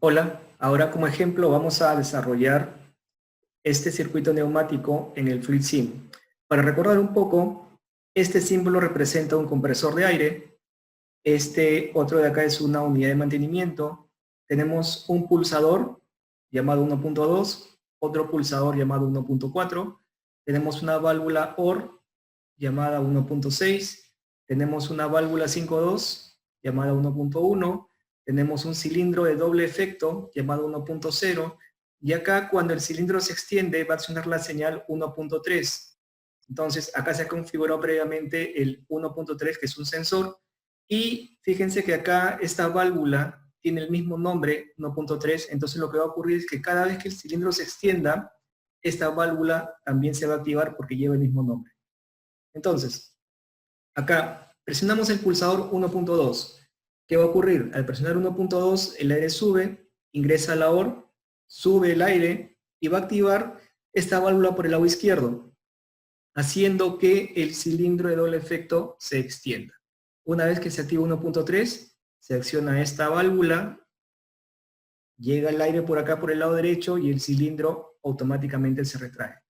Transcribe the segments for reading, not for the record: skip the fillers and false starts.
Hola, ahora como ejemplo vamos a desarrollar este circuito neumático en el Fluid Sim. Para recordar un poco, este símbolo representa un compresor de aire, este otro de acá es una unidad de mantenimiento, tenemos un pulsador llamado 1.2, otro pulsador llamado 1.4, tenemos una válvula OR llamada 1.6, tenemos una válvula 5.2 llamada 1.1, tenemos un cilindro de doble efecto llamado 1.0, y acá cuando el cilindro se extiende va a sonar la señal 1.3. Entonces acá se ha configurado previamente el 1.3, que es un sensor, y fíjense que acá esta válvula tiene el mismo nombre, 1.3, entonces lo que va a ocurrir es que cada vez que el cilindro se extienda, esta válvula también se va a activar porque lleva el mismo nombre. Entonces, acá presionamos el pulsador 1.2. ¿Qué va a ocurrir? Al presionar 1.2, el aire sube, ingresa a la OR, sube el aire y va a activar esta válvula por el lado izquierdo, haciendo que el cilindro de doble efecto se extienda. Una vez que se activa 1.3, se acciona esta válvula, llega el aire por acá por el lado derecho y el cilindro automáticamente se retrae.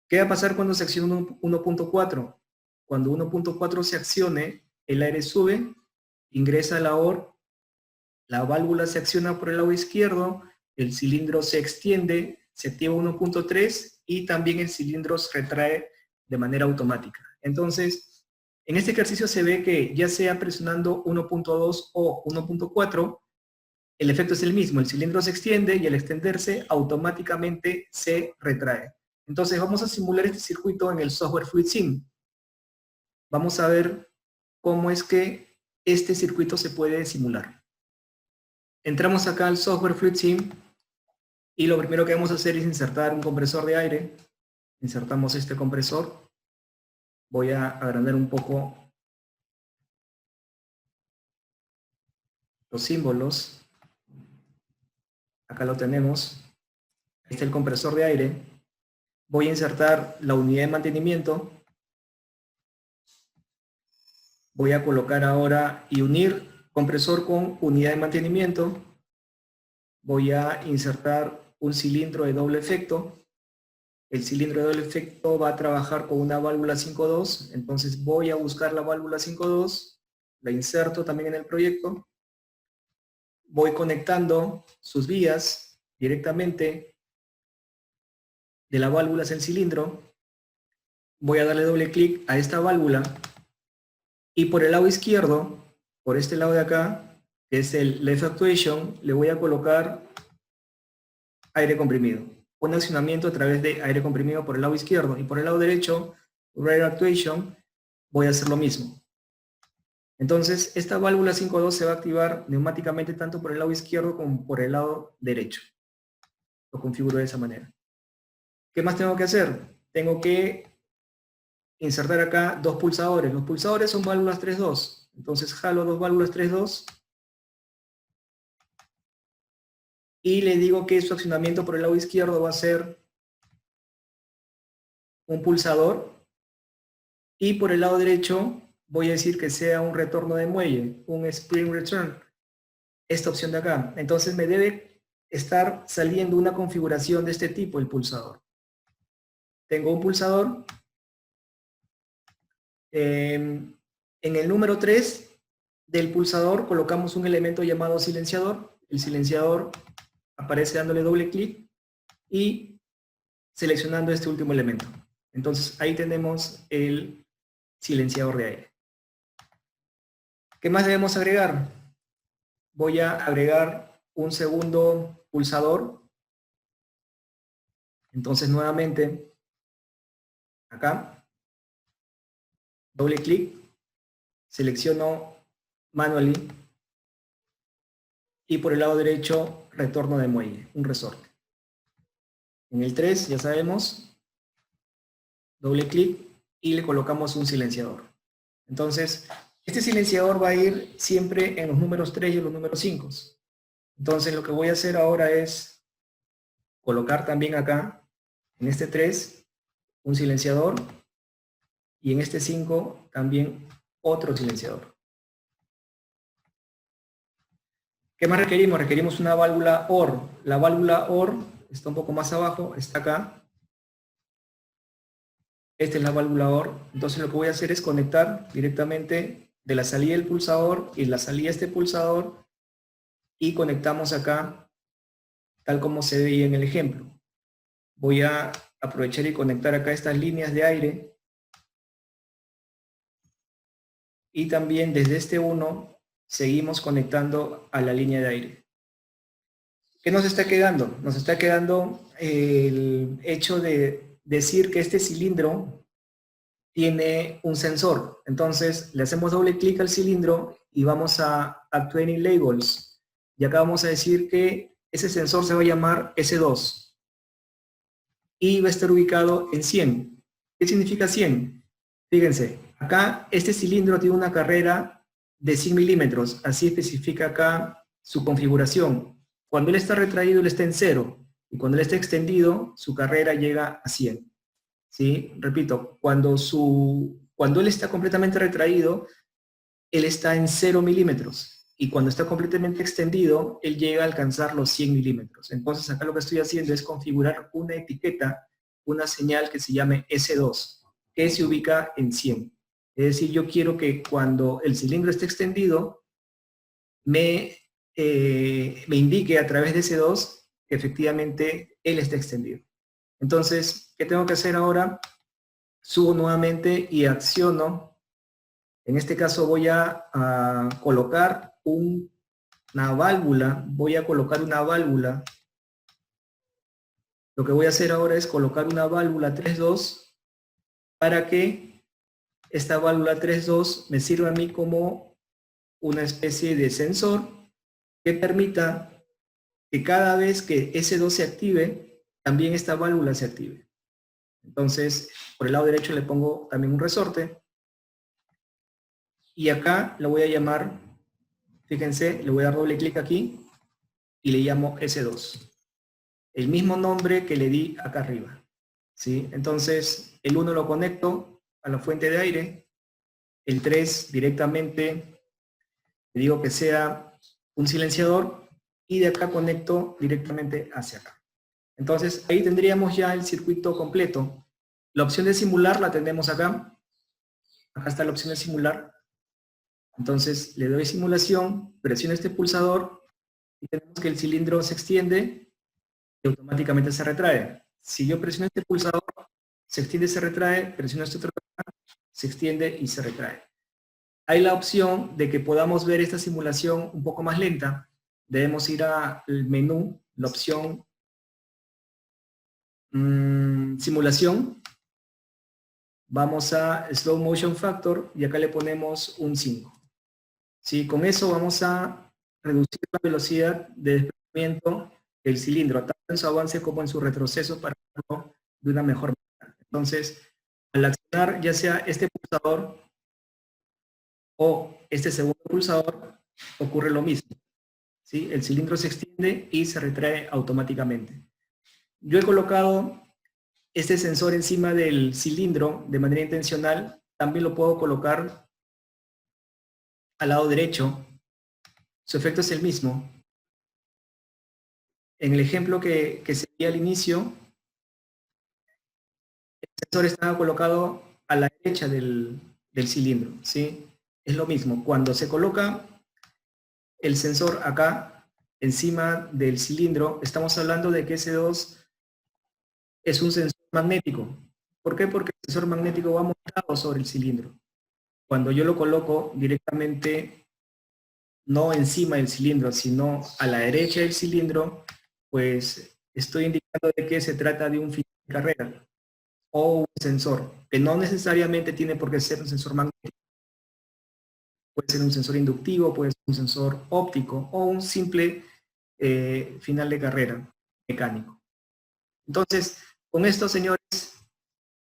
¿Qué va a pasar cuando se acciona 1.4? Cuando 1.4 se accione, el aire sube, ingresa a la OR, la válvula se acciona por el lado izquierdo, el cilindro se extiende, se activa 1.3 y también el cilindro se retrae de manera automática. Entonces, en este ejercicio se ve que ya sea presionando 1.2 o 1.4, el efecto es el mismo, el cilindro se extiende y al extenderse automáticamente se retrae. Entonces vamos a simular este circuito en el software Fluid Sim. Vamos a ver cómo es que este circuito se puede simular. Entramos acá al software Fluid Sim y lo primero que vamos a hacer es insertar un compresor de aire. Insertamos este compresor. Voy a agrandar un poco los símbolos. Acá lo tenemos. Este es el compresor de aire. Voy a insertar la unidad de mantenimiento. Voy a colocar ahora y unir compresor con unidad de mantenimiento. Voy a insertar un cilindro de doble efecto. El cilindro de doble efecto va a trabajar con una válvula 5.2, entonces voy a buscar la válvula 5.2, la inserto también en el proyecto. Voy conectando sus vías directamente de la válvula hacia el cilindro. Voy a darle doble clic a esta válvula y por el lado izquierdo, por este lado de acá, que es el Left Actuation, le voy a colocar aire comprimido. Un accionamiento a través de aire comprimido por el lado izquierdo, y por el lado derecho, Right Actuation, voy a hacer lo mismo. Entonces, esta válvula 5.2 se va a activar neumáticamente tanto por el lado izquierdo como por el lado derecho. Lo configuro de esa manera. ¿Qué más tengo que hacer? Tengo que insertar acá dos pulsadores. Los pulsadores son válvulas 3.2. Entonces jalo dos válvulas 3.2 y le digo que su accionamiento por el lado izquierdo va a ser un pulsador y por el lado derecho voy a decir que sea un retorno de muelle, un spring return, esta opción de acá. Entonces me debe estar saliendo una configuración de este tipo, el pulsador. Tengo un pulsador. En el número 3 del pulsador colocamos un elemento llamado silenciador. El silenciador aparece dándole doble clic y seleccionando este último elemento. Entonces ahí tenemos el silenciador de aire. ¿Qué más debemos agregar? Voy a agregar un segundo pulsador. Entonces nuevamente acá, doble clic, selecciono Manually y por el lado derecho retorno de muelle, un resorte. En el 3 ya sabemos, doble clic y le colocamos un silenciador. Entonces, este silenciador va a ir siempre en los números 3 y en los números 5. Entonces lo que voy a hacer ahora es colocar también acá, en este 3, un silenciador y en este 5 también otro silenciador. ¿Qué más requerimos? Requerimos una válvula OR. La válvula OR está un poco más abajo, está acá. Esta es la válvula OR. Entonces lo que voy a hacer es conectar directamente de la salida del pulsador y la salida de este pulsador y conectamos acá tal como se veía en el ejemplo. Voy a aprovechar y conectar acá estas líneas de aire y también desde este 1 seguimos conectando a la línea de aire. ¿Qué nos está quedando? Nos está quedando el hecho de decir que este cilindro tiene un sensor. Entonces le hacemos doble clic al cilindro y vamos a Training Labels. Y acá vamos a decir que ese sensor se va a llamar S2 y va a estar ubicado en 100. ¿Qué significa 100? Fíjense, acá este cilindro tiene una carrera de 100 milímetros, así especifica acá su configuración. Cuando él está retraído, él está en 0, y cuando él está extendido, su carrera llega a 100. ¿Sí? Repito, cuando él está completamente retraído, él está en 0 milímetros, y cuando está completamente extendido, él llega a alcanzar los 100 milímetros. Entonces acá lo que estoy haciendo es configurar una etiqueta, una señal que se llame S2, que se ubica en 100. Es decir, yo quiero que cuando el cilindro esté extendido, me indique a través de S2 que efectivamente él está extendido. Entonces, ¿qué tengo que hacer ahora? Subo nuevamente y acciono. En este caso voy a colocar una válvula. Voy a colocar una válvula. Lo que voy a hacer ahora es colocar una válvula 3.2 para que esta válvula 3.2 me sirva a mí como una especie de sensor que permita que cada vez que S2 se active, también esta válvula se active. Entonces, por el lado derecho le pongo también un resorte. Y acá lo voy a llamar, fíjense, le voy a dar doble clic aquí y le llamo S2. El mismo nombre que le di acá arriba. ¿Sí? Entonces, el 1 lo conecto a la fuente de aire. El 3 directamente le digo que sea un silenciador. Y de acá conecto directamente hacia acá. Entonces, ahí tendríamos ya el circuito completo. La opción de simular la tenemos acá. Acá está la opción de simular. Entonces, le doy simulación, presiono este pulsador y tenemos que el cilindro se extiende y automáticamente se retrae. Si yo presiono este pulsador, se extiende y se retrae, presiono este otro, se extiende y se retrae. Hay la opción de que podamos ver esta simulación un poco más lenta. Debemos ir al menú, la opción simulación. Vamos a Slow Motion Factor y acá le ponemos un 5. ¿Sí? Con eso vamos a reducir la velocidad de desplazamiento del cilindro, tanto en su avance como en su retroceso, para hacerlo de una mejor manera. Entonces, al accionar ya sea este pulsador o este segundo pulsador, ocurre lo mismo. ¿Sí? El cilindro se extiende y se retrae automáticamente. Yo he colocado este sensor encima del cilindro de manera intencional. También lo puedo colocar al lado derecho. Su efecto es el mismo. En el ejemplo que se veía al inicio, el sensor estaba colocado a la derecha del cilindro, ¿sí? Es lo mismo. Cuando se coloca el sensor acá, encima del cilindro, estamos hablando de que S2 es un sensor magnético. ¿Por qué? Porque el sensor magnético va montado sobre el cilindro. Cuando yo lo coloco directamente, no encima del cilindro, sino a la derecha del cilindro, pues estoy indicando de que se trata de un fin de carrera o un sensor, que no necesariamente tiene por qué ser un sensor magnético. Puede ser un sensor inductivo, puede ser un sensor óptico o un simple final de carrera mecánico. Entonces, con esto, señores,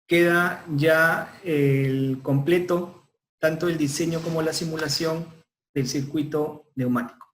queda ya el completo, tanto el diseño como la simulación del circuito neumático.